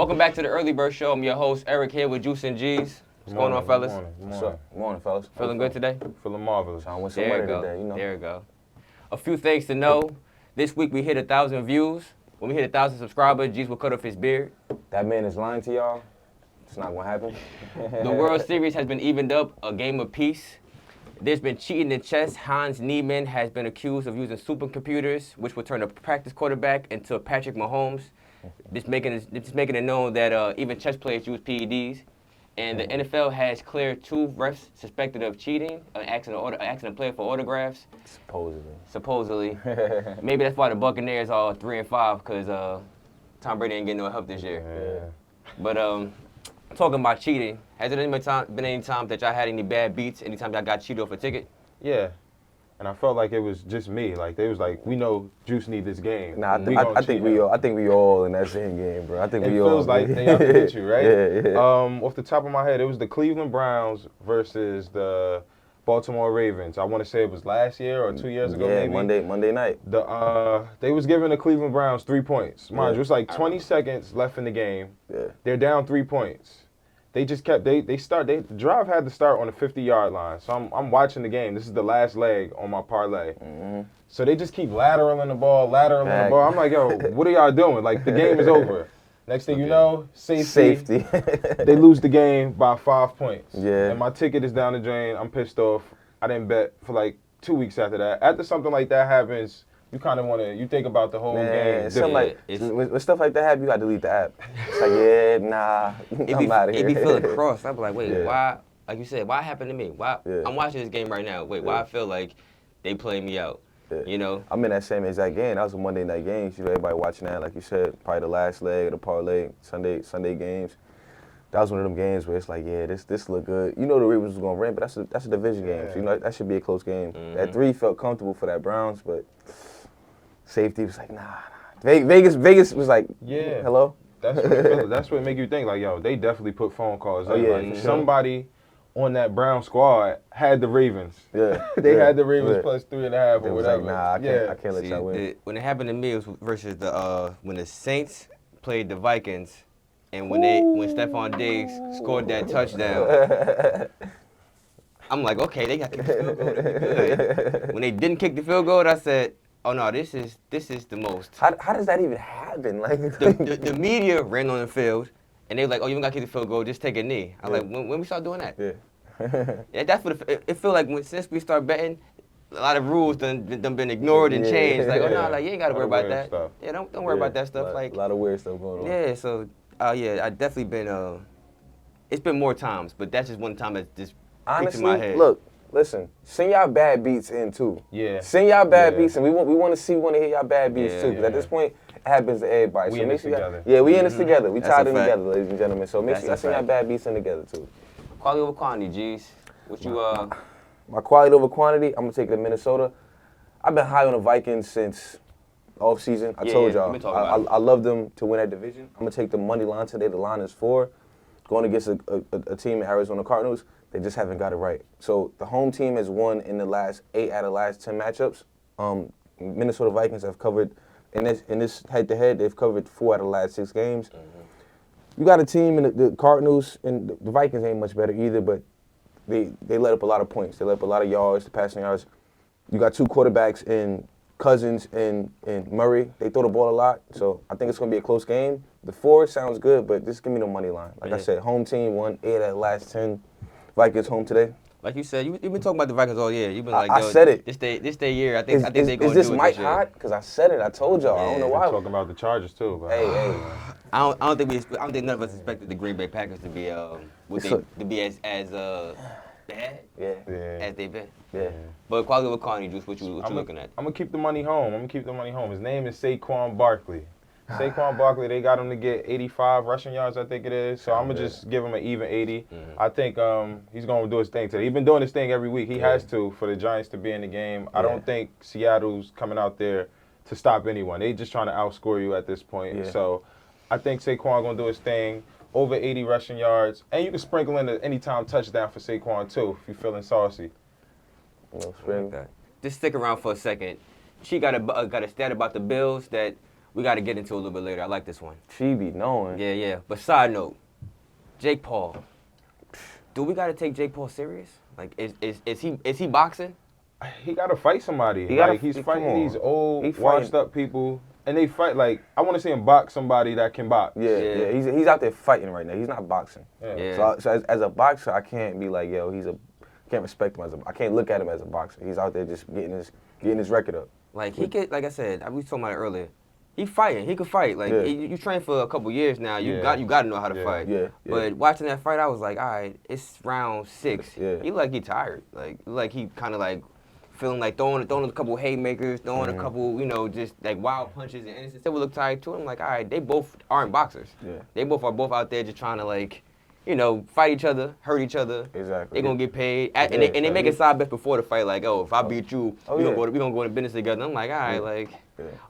Welcome back to the Early Bird Show. I'm your host, Eric, here with Juice and G's. What's going on, fellas? Good morning, fellas. Feeling good today? Feeling marvelous. Trying to win some money today, you know. There you go. A few things to know. This week we hit 1,000 views. When we hit 1,000 subscribers, G's will cut off his beard. That man is lying to y'all. It's not going to happen. The World Series has been evened up, a game of peace. There's been cheating in chess. Hans Niemann has been accused of using supercomputers, which will turn a practice quarterback into Patrick Mahomes. This making it known that even chess players use PEDs. And the NFL has cleared 2 refs suspected of cheating, asking a player for autographs. Supposedly. Maybe that's why the Buccaneers are 3-5, because Tom Brady ain't getting no help this year. Yeah. But talking about cheating, has there been any time that y'all had any bad beats? Anytime y'all got cheated off a ticket? Yeah. And I felt like it was just me. Like they was like, we know Juice need this game. Nah, I think we all in that same game, bro. I think it we all. It feels like they out to get you, right? Yeah. Off the top of my head, it was the Cleveland Browns versus the Baltimore Ravens. I want to say it was last year or 2 years ago, maybe. Monday night. They was giving the Cleveland Browns 3 points. Mind you, it was like 20 seconds left in the game. Yeah. They're down 3 points. They just kept the drive had to start on the 50-yard line. So I'm watching the game. This is the last leg on my parlay. Mm-hmm. So they just keep lateraling the ball. I'm like, yo, what are y'all doing? Like the game is over. Next thing you know, safety. They lose the game by 5 points. Yeah. And my ticket is down the drain. I'm pissed off. I didn't bet for like 2 weeks after that. After something like that happens, you kind of you think about the whole game. When stuff like that happens, you got to delete the app. It's like, yeah, nah, I'm out of here. It be feeling crossed. I'm like, wait, why? Like you said, why happened to me? Why? Yeah. I'm watching this game right now. Wait, why I feel like they playing me out? Yeah. You know? I'm in that same exact game. That was a Monday night game. You know, everybody watching that, like you said, probably the last leg of the parlay, Sunday games. That was one of them games where it's like, yeah, this look good. You know the Ravens was gonna win, but that's a division game. So you know that should be a close game. Mm-hmm. That 3 felt comfortable for that Browns, but safety was like, nah. Vegas was like, yeah, hello. That's what make you think like, yo, they definitely put phone calls. Oh, yeah, like, somebody on that Brown squad had the Ravens. Yeah, they had the Ravens plus 3.5 or whatever. Like, nah, I can't let y'all win. When it happened to me, it was versus when the Saints played the Vikings, and when Stephon Diggs scored that touchdown, I'm like, okay, they got to kick the field goal. Good. When they didn't kick the field goal, I said, oh no, this is the most. How does that even happen? Like the media ran on the field, and they were like, oh, you don't got to kick the field goal, just take a knee. I was like, when we start doing that? Yeah. Yeah, that's what it feel like since we start betting. A lot of rules done been ignored and changed. Like, oh no, like you ain't got to worry about that. Stuff. Yeah, don't worry about that stuff. Like a lot of weird stuff going on. Yeah, so yeah, I definitely been. It's been more times, but that's just one time that just honestly, in my head. Look, listen, send y'all bad beats in too. Yeah. Send y'all bad beats, and we want to hear y'all bad beats too. Because at this point, it happens to everybody. We in this together. Yeah, we in this together. We That's tied a in fact. together, ladies and gentlemen. So make sure y'all send y'all bad beats in together too. Quality over quantity, G's. What you My quality over quantity, I'm gonna take it to Minnesota. I've been high on the Vikings since off season. I told y'all, I love them to win that division. I'm gonna take the money line today. The line is 4, going against a team, Arizona Cardinals. They just haven't got it right. So the home team has won in the last 8 out of the last 10 matchups. Minnesota Vikings have covered in this head-to-head. They've covered 4 out of the last 6 games. Mm-hmm. You got a team in the Cardinals, and the Vikings ain't much better either, but they let up a lot of points. They let up a lot of yards, the passing yards. You got 2 quarterbacks in Cousins and Murray. They throw the ball a lot, so I think it's going to be a close game. The 4 sounds good, but just give me the money line. Like I said, home team won 8 out of the last 10. Vikings home today. Like you said, you've been talking about the Vikings all year. You've been like, I said it. This day year. I think they're going to do it this Mike hot? Because I said it. I told y'all. I don't know why. Talking about the Chargers too. But hey. I don't think none of us expected the Green Bay Packers to be to be as bad as they've been. Yeah. But quality over quantity, Juice, what you looking at? I'm gonna keep the money home. His name is Saquon Barkley. Saquon Barkley, they got him to get 85 rushing yards, I think it is. So I'm going to just give him an even 80. Mm-hmm. I think he's going to do his thing today. He's been doing his thing every week. He has to for the Giants to be in the game. I don't think Seattle's coming out there to stop anyone. They just trying to outscore you at this point. Yeah. So I think Saquon going to do his thing. Over 80 rushing yards. And you can sprinkle in an anytime touchdown for Saquon, too, if you're feeling saucy. Just stick around for a second. She got a stat about the Bills that we got to get into a little bit later. I like this one. She be knowing. Yeah. But side note, Jake Paul. Do we got to take Jake Paul serious? Like, is he boxing? He got to fight somebody. He's fighting these old, washed-up people. And they fight, like, I want to see him box somebody that can box. Yeah. He's out there fighting right now. He's not boxing. Yeah. So as a boxer, I can't be like, yo, can't respect him I can't look at him as a boxer. He's out there just getting his record up. Like, he could, like I said, we was talking about it earlier. He fighting. He could fight. Like, you train for a couple years now. You got to know how to fight. Yeah. But watching that fight, I was like, all right, it's round 6. Yeah. He like he tired. Like he kind of like feeling like throwing a couple haymakers, throwing a couple, just like wild punches, and innocent. They would look tired too. I'm like, all right, they both aren't boxers. Yeah. They both are out there just trying to like, fight each other, hurt each other. Exactly. They're gonna get paid, and they make a side bet before the fight, like, oh, if I beat you, we gonna go into business together. I'm like, all right, like,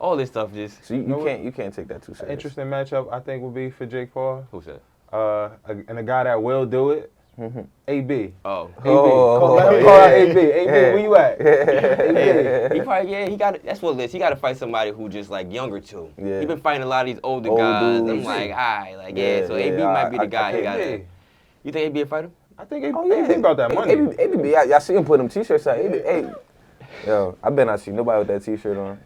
all this stuff just. So you can't take that too serious. Interesting matchup, I think, would be for Jake Paul. Who said? And a guy that will do it. AB. Oh. AB. Let him call out AB. AB, where you at? AB. He probably, he got. That's what it is. He got to fight somebody who just like younger too. Yeah. He been fighting a lot of these older Old guys. dudes. I'm like, alright, like so AB might be the guy. He got. You think AB a fighter? I think AB about that money. AB, y'all see him put them t-shirts out. Yo, I bet not see nobody with that t-shirt on.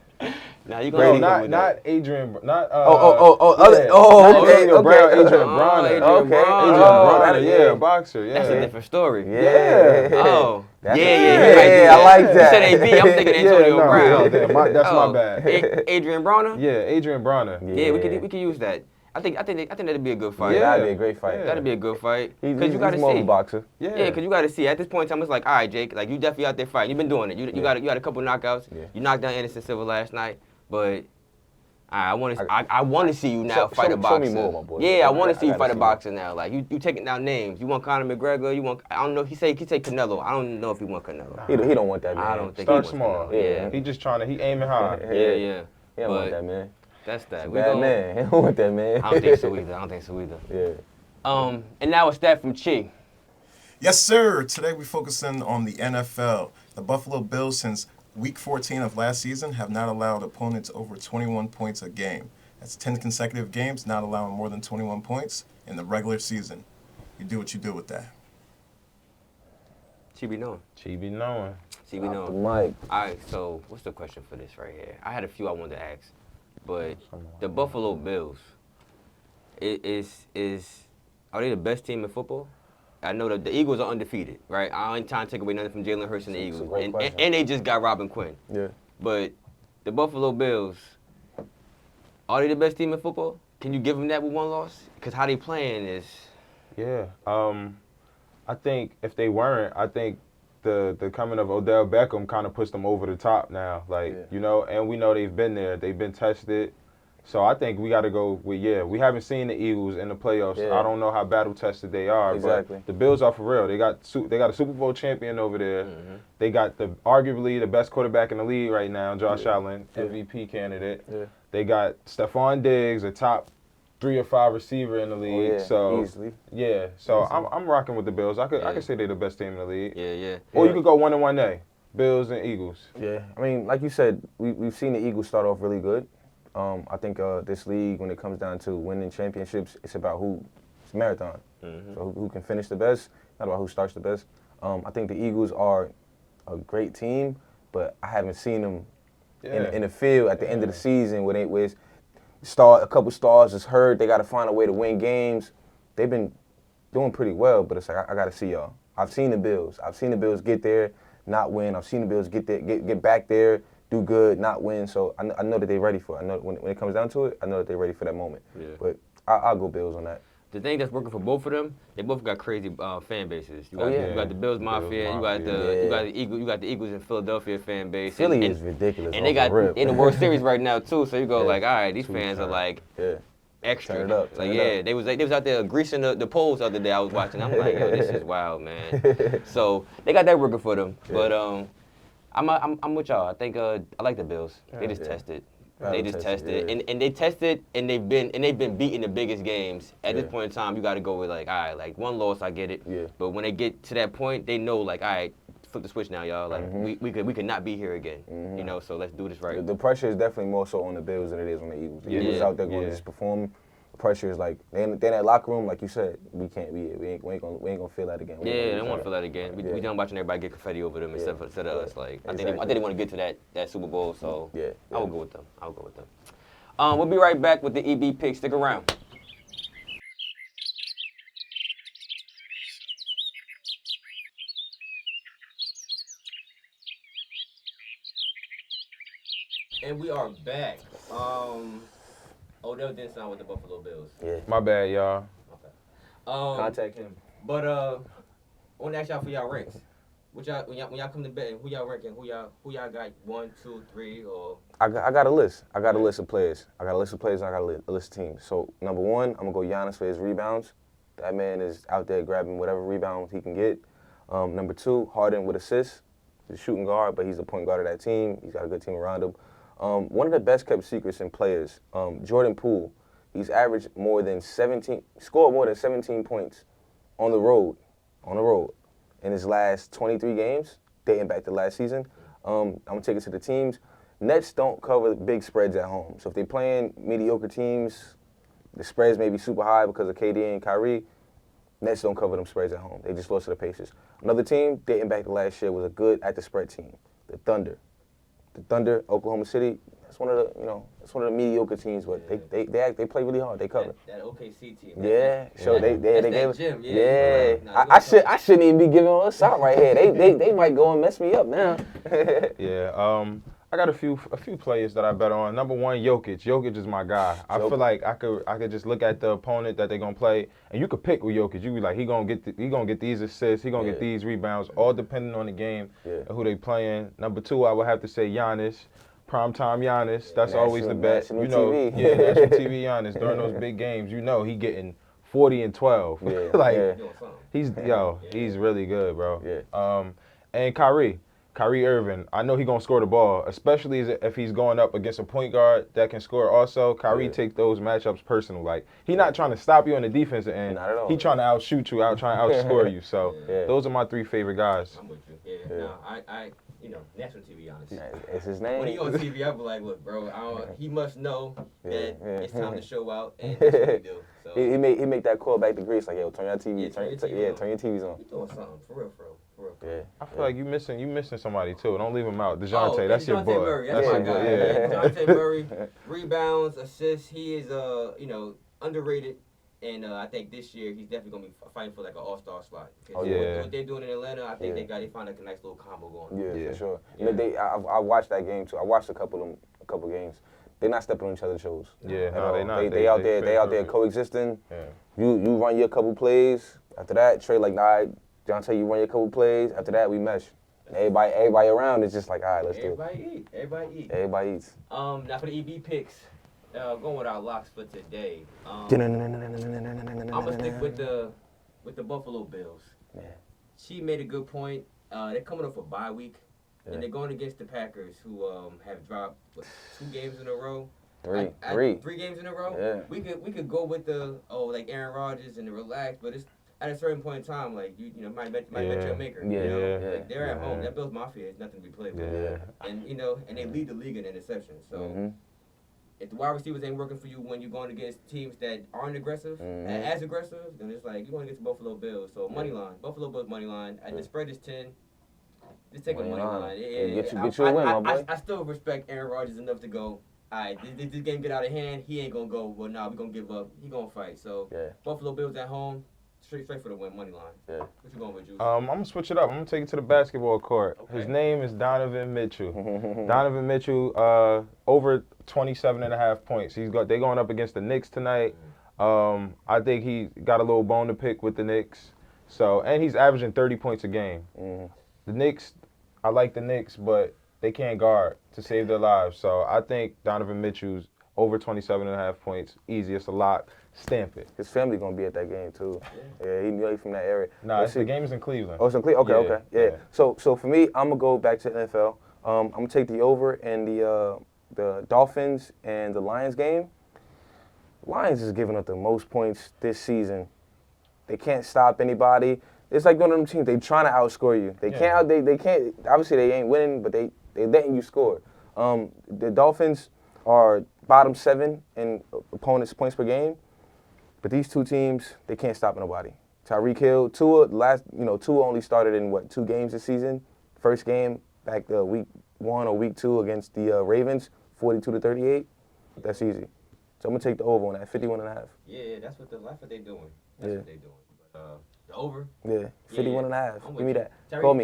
Now you gonna not Adrian, not okay. Brown, Adrian Bronner. Adrian Bronner, yeah, boxer, yeah. That's a different story. Yeah. Oh. Yeah, I like that. You said AB, I'm thinking Antonio Brown. That's my bad. Adrian Bronner? Yeah, Adrian Bronner. Yeah, we could use that. I think that'd be a good fight. Yeah, that'd be a great fight. That'd be a good fight. Because you gotta see. He's a boxer. Yeah, because you got to see. At this point in time, it's like, all right, Jake, like you definitely out there fighting. You've been doing it. You got a couple knockouts. Yeah. You knocked down Anderson Silva last night, but I want to see you now fight a boxer. Show me more, my boy. Yeah, I want to see you fight a boxer now. Like you taking down names. You want Conor McGregor. You want I don't know. He say Canelo. I don't know if he want Canelo. He don't want that, man. I don't think Start he small. Yeah. He just he aiming high. Yeah. He don't want that, man. That's that. Bad man. He don't want that, man. I don't think so either. Yeah. And now a stat from Chi. Yes, sir. Today we're focusing on the NFL. The Buffalo Bills, since Week 14 of last season, have not allowed opponents over 21 points a game. That's 10 consecutive games, not allowing more than 21 points in the regular season. You do what you do with that. Chi be knowing. Mike. All right, so what's the question for this right here? I had a few I wanted to ask, but the Buffalo Bills, are they the best team in football? I know that the Eagles are undefeated, right? I ain't trying to take away nothing from Jalen Hurts and the Eagles. And they just got Robin Quinn. Yeah. But the Buffalo Bills, are they the best team in football? Can you give them that with one loss? Because how they playing is... Yeah. I think if they weren't, I think the coming of Odell Beckham kind of pushed them over the top now. And we know they've been there. They've been tested. So I think we got to go with, we haven't seen the Eagles in the playoffs. Yeah. I don't know how battle-tested they are. Exactly. But the Bills are for real. They got a Super Bowl champion over there. Mm-hmm. They got arguably the best quarterback in the league right now, Josh Allen, MVP candidate. Yeah. They got Stephon Diggs, a top 3 or 5 receiver in the league. Oh, yeah. So easily. Yeah. So I'm rocking with the Bills. I could say they're the best team in the league. Yeah. Or you could go 1-1-A. Bills and Eagles. Yeah. I mean, like you said, we've seen the Eagles start off really good. I think this league, when it comes down to winning championships, it's about it's a marathon. Mm-hmm. So who can finish the best, not about who starts the best. I think the Eagles are a great team, but I haven't seen them in the field at the end of the season where a couple stars is hurt. They got to find a way to win games. They've been doing pretty well, but it's like I got to see y'all. I've seen the Bills. I've seen the Bills get there, not win. I've seen the Bills get there, get back there, do good, not win. So I know that they're ready for it. I know when it comes down to it, I know that they're ready for that moment. Yeah. But I'll go Bills on that. The thing that's working for both of them, they both got crazy fan bases. You got the Bills Mafia, you got the Eagles in Philadelphia fan base. Philly is ridiculous. And they got in the World Series right now too. So you go like, all right, these fans are like extra. Turn it up. They was out there greasing the poles the other day. I was watching. I'm like, yo, this is wild, man. So they got that working for them. Yeah. But I'm with y'all. I think I like the Bills. They just tested. They just tested, and they tested, and they've been beating the biggest games. At this point in time, you got to go with like, all right, like one loss, I get it. Yeah. But when they get to that point, they know like, all right, flip the switch now, y'all. Like we could not be here again. You know, so let's do this right. The pressure is definitely more so on the Bills than it is on the Eagles. The Eagles out there going to just perform. The pressure is like they in that locker room, like you said, we can't be. We ain't gonna feel that again. They don't want to feel that again. We done watching everybody get confetti over them instead of us. Like I think they want to get to that Super Bowl. So I will go with them. We'll be right back with the EB pick. Stick around. And we are back. Odell didn't sign with the Buffalo Bills. Yeah. My bad, y'all. Okay. Contact him. But I want to ask y'all for y'all ranks. When y'all come to bed, who y'all ranking? Who y'all got 1, 2, 3, or? I got a list. I got a list of players. And I got a list of teams. So number 1, I'm gonna go Giannis for his rebounds. That man is out there grabbing whatever rebounds he can get. Number 2, Harden with assists. He's a shooting guard, but he's the point guard of that team. He's got a good team around him. One of the best kept secrets in players, Jordan Poole. He's averaged scored more than 17 points on the road in his last 23 games, dating back to last season. I'm gonna take it to the teams. Nets don't cover big spreads at home. So if they're playing mediocre teams, the spreads may be super high because of KD and Kyrie. Nets don't cover them spreads at home. They just lost to the Pacers. Another team dating back to last year was a good at the spread team, the Thunder. The Thunder, Oklahoma City. It's one of the mediocre teams, but they play really hard. They cover. That OKC team. Yeah, so they gave us. Gym, I shouldn't even be giving us out right here. They might go and mess me up now. Yeah. I got a few players that I bet on. Number 1, Jokic. Jokic is my guy. I feel like I could just look at the opponent that they're gonna play, and you could pick with Jokic. You be like, he gonna get these assists, he gonna get these rebounds, all depending on the game and who they playing. Number 2, I would have to say Giannis. Primetime Giannis. That's always the bet. National TV. National TV Giannis during those big games. He getting 40 and 12. He's really good, bro. Yeah. And Kyrie Irving, I know he's going to score the ball, especially if he's going up against a point guard that can score also. Kyrie take those matchups personal. Like, he's not trying to stop you on the defensive end. Not at all. He's trying to outshoot you, trying to outscore you. So those are my 3 favorite guys. I'm with you. Yeah. No, I national TV, honestly. It's his name. When he on TV, I be like, look, bro, he must know that it's time to show out, and that's what he do. So. He make that call back to Greece, like, yo, turn your TV, turn your TVs on. You doing something, for real. Yeah. I feel like you missing somebody too. Don't leave him out. DeJounte, that's your boy. Murray, that's my guy. Yeah. DeJounte Murray, rebounds, assists. He is underrated, and I think this year he's definitely gonna be fighting for like an all-star slot. What they're doing in Atlanta, I think they found like a nice little combo going. Yeah, for sure. Yeah. I watched that game too. I watched a couple games. They're not stepping on each other's toes. Yeah, no, they're not. They out there coexisting. Yeah. You run your couple plays. After that, Trey like, nah, John tell you run your couple plays. After that, we mesh. Everybody around is just like, all right, let's do it. Everybody eats. Now for the EB picks, going with our locks for today. I'm gonna stick with the Buffalo Bills. Yeah. She made a good point. They're coming off a bye week, and they're going against the Packers, who have dropped 2 games in a row. Three games in a row. Yeah. We could go with the like Aaron Rodgers and the relax, but it's at a certain point in time, like you might bet your maker. Like they're at home. That Bills Mafia is nothing to be played with. Yeah. And and they lead the league in interceptions. So if the wide receivers ain't working for you when you're going against teams that aren't aggressive, as aggressive, then it's like you want to get to Buffalo Bills. So money line, Buffalo Bills money line. The spread is 10. Just take a money line. Get you a win, my boy. I still respect Aaron Rodgers enough to go, all right, this game get out of hand, he ain't going to go, well, we're going to give up. He going to fight. So Buffalo Bills at home, straight for the win, money line. Yeah. What you going with, Juice? I'm going to switch it up. I'm going to take it to the basketball court. Okay. His name is Donovan Mitchell. Donovan Mitchell, over 27.5 points. They're going up against the Knicks tonight. I think he got a little bone to pick with the Knicks. So, and he's averaging 30 points a game. The Knicks, I like the Knicks, but they can't guard to save their lives. So I think Donovan Mitchell's over 27.5 points, easiest a lock. Stamp it. His family gonna be at that game too. Yeah, he's from that area. Nah, the game is in Cleveland. Oh, it's in Cleveland. Okay. Yeah. So for me, I'm gonna go back to the NFL. I'm gonna take the over in the Dolphins and the Lions game. Lions is giving up the most points this season. They can't stop anybody. it's like one of them teams. They trying to outscore you. They can't. They can't. Obviously, they ain't winning, but they letting you score. The Dolphins are bottom 7 in opponents' points per game, but these two teams, they can't stop nobody. Tyreek Hill, Tua only started in 2 games this season. First game back week 1 or week 2 against the Ravens, 42-38. That's easy. So I'm gonna take the over on that, 51.5. Yeah, that's what they're doing. That's what they're doing. But the over. Yeah, 51.5. Give me that. Tyreek Call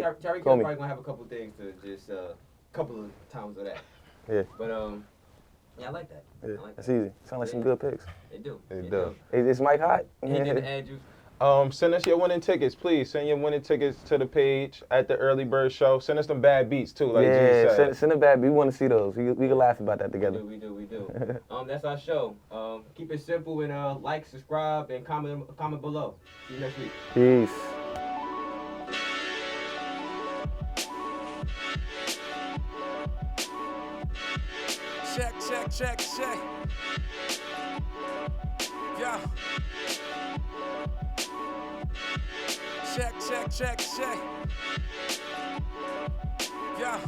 Call me. probably gonna have a couple things to just couple of times of that. Yeah. But yeah, I like that. Yeah, I like that's that. easy. Sound like some good picks. They do. They do. Is Mike hot? Anything to add, Juice? Send us your winning tickets, please. Send your winning tickets to the page at the Early Bird Show. Send us some bad beats too, like G said. Send it back. We want to see those. We can laugh about that together. We do. That's our show. Keep it simple and like, subscribe, and comment below. See you next week. Peace. Check. Yeah. Check. Yeah.